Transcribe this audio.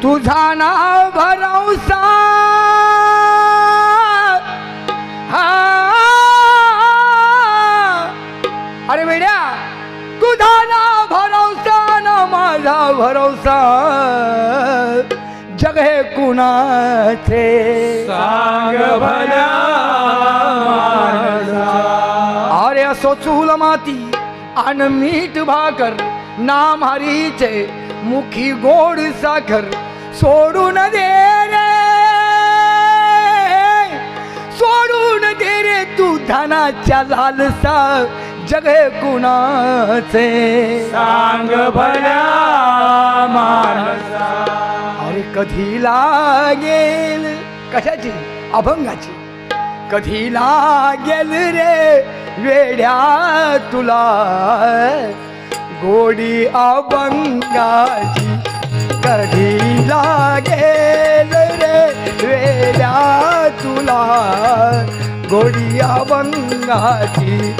तुझा ना भरवसा हा अरे वेड्या तुझा ना भरवसा ना माझा भरवसा जग हे कुणाचे सांग भल्या माणसा. अरे असो चूल माती आन मीठ भाकर नाम हरीचे मुखी गोड साखर सोडून दे रे सोडून दे रे तू धनाच्या लालसा जग हे कुणाचे सांग भल्या माणसा. अरे कधी लागेल कशाची अभंगाची कधी लागेल रे वेड्या तुला गोडी अभंगाची कधी लागेल रे वेड्या तुला गोडी अभंगाची.